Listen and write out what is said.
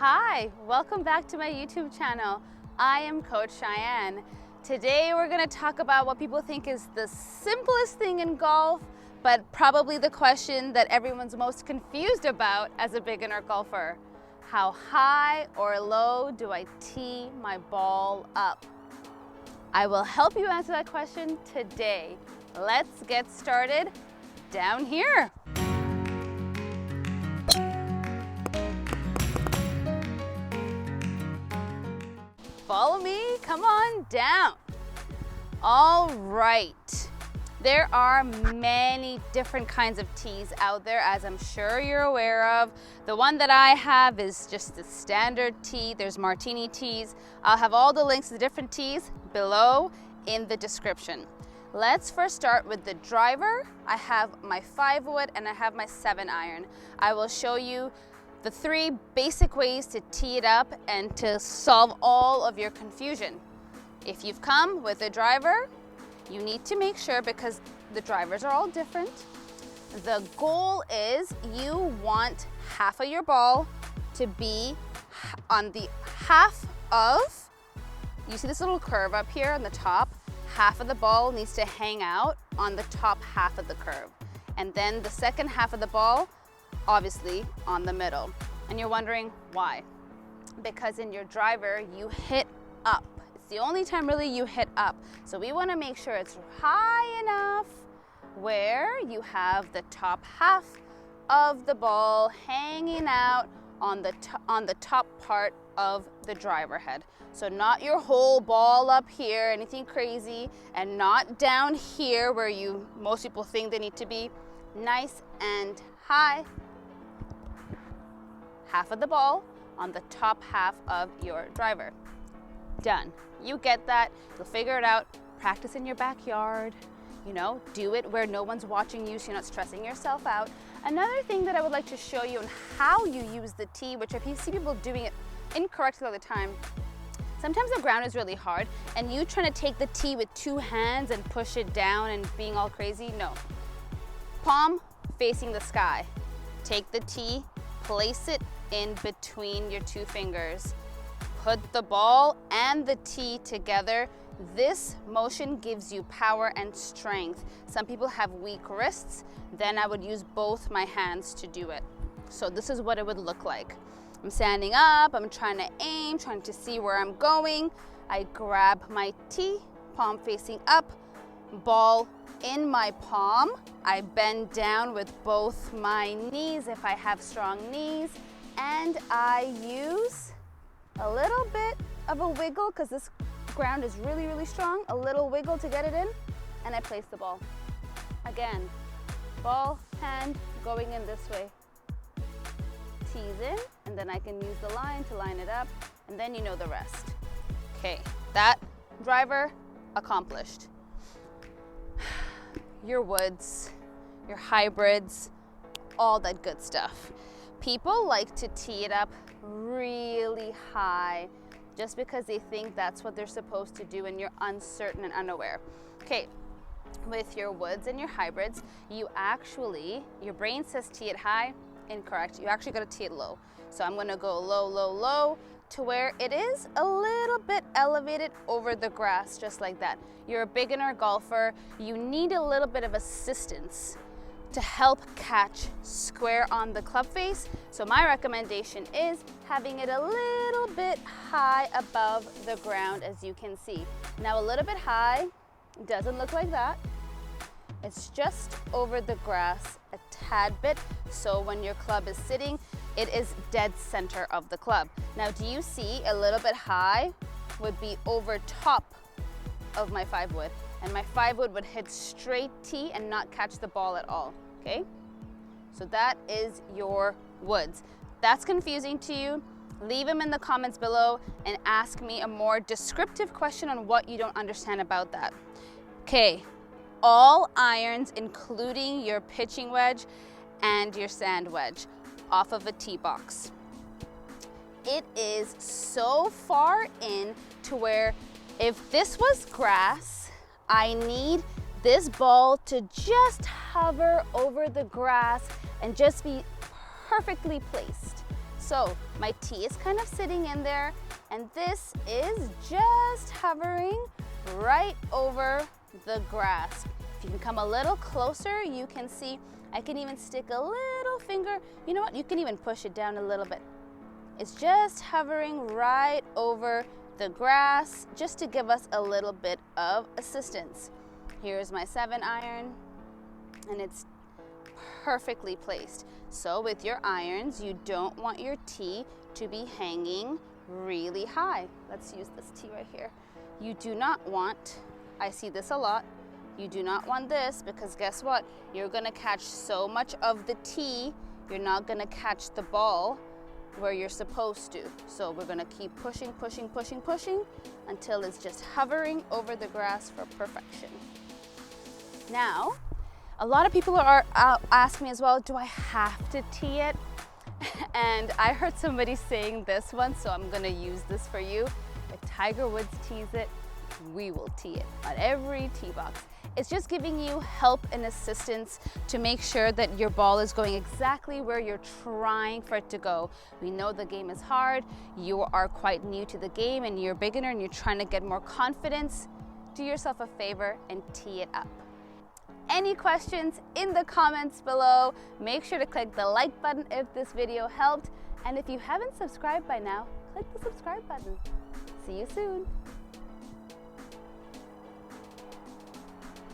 Hi, welcome back to my YouTube channel. I am Coach Shayain. Today we're going to talk about what people think is the simplest thing in golf, but probably the question that everyone's most confused about as a beginner golfer. How high or low do I tee my ball up? I will help you answer that question today. Let's get started down here. Follow me, come on down. All right, there are many different kinds of tees out there, as I'm sure you're aware of. The one that I have is just the standard tee. There's martini tees. I'll have all the links to the different tees below in the description. Let's first start with the driver. I have my 5-wood and I have my 7-iron. I will show you the 3 basic ways to tee it up and to solve all of your confusion. If you've come with a driver, you need to make sure, because the drivers are all different, the goal is you want half of your ball to be on the half of, you see this little curve up here on the top, half of the ball needs to hang out on the top half of the curve. And then the second half of the ball, obviously on the middle. And you're wondering why? Because in your driver, you hit up. It's the only time really you hit up. So we want to make sure it's high enough where you have the top half of the ball hanging out on the top part of the driver head. So not your whole ball up here, anything crazy, and not down here where most people think they need to be. Nice and high. Half of the ball on the top half of your driver. Done. You get that. You'll figure it out. Practice in your backyard. Do it where no one's watching you so you're not stressing yourself out. Another thing that I would like to show you on how you use the tee, which I see people doing it incorrectly all the time. Sometimes the ground is really hard and you trying to take the tee with 2 hands and push it down and being all crazy. No. Palm facing the sky. Take the tee, place it in between your 2 fingers. Put the ball and the tee together. This motion gives you power and strength. Some people have weak wrists, then I would use both my hands to do it. So this is what it would look like. I'm standing up, I'm trying to aim, trying to see where I'm going. I grab my tee, palm facing up, ball in my palm. I bend down with both my knees if I have strong knees, and I use a little bit of a wiggle because this ground is really, really strong. A little wiggle to get it in, and I place the ball. Again, ball, hand, going in this way. Tees in, and then I can use the line to line it up, and then you know the rest. Okay, that driver accomplished. Your woods, your hybrids, all that good stuff. People like to tee it up really high just because they think that's what they're supposed to do and you're uncertain and unaware. Okay, with your woods and your hybrids, your brain says tee it high. Incorrect. You actually got to tee it low. So I'm going to go low, low, low to where it is a little bit elevated over the grass, just like that. You're a beginner golfer. You need a little bit of assistance to help catch square on the club face. So my recommendation is having it a little bit high above the ground, as you can see. Now a little bit high, doesn't look like that. It's just over the grass a tad bit, so when your club is sitting, it is dead center of the club. Now do you see a little bit high would be over top of my 5-wood, and my 5-wood would hit straight tee and not catch the ball at all, okay? So that is your woods. That's confusing to you? Leave them in the comments below and ask me a more descriptive question on what you don't understand about that. Okay, all irons, including your pitching wedge and your sand wedge, off of a tee box. It is so far in to where if this was grass, I need this ball to just hover over the grass and just be perfectly placed. So my tee is kind of sitting in there, and this is just hovering right over the grass. If you can come a little closer, you can see I can even stick a little finger. You know what? You can even push it down a little bit. It's just hovering right over the grass just to give us a little bit of assistance. Here's my 7-iron, and it's perfectly placed. So with your irons, you don't want your tee to be hanging really high. Let's use this tee right here. You do not want, I see this a lot, you do not want this, because guess what? You're gonna catch so much of the tee, you're not gonna catch the ball where you're supposed to. So we're gonna keep pushing, pushing, pushing, pushing until it's just hovering over the grass for perfection. Now, a lot of people are asking me as well, do I have to tee it? And I heard somebody saying this one, so I'm gonna use this for you. If Tiger Woods tees it, we will tee it on every tee box. It's just giving you help and assistance to make sure that your ball is going exactly where you're trying for it to go. We know the game is hard. You are quite new to the game and you're a beginner and you're trying to get more confidence. Do yourself a favor and tee it up. Any questions in the comments below? Make sure to click the like button if this video helped. And if you haven't subscribed by now, click the subscribe button. See you soon.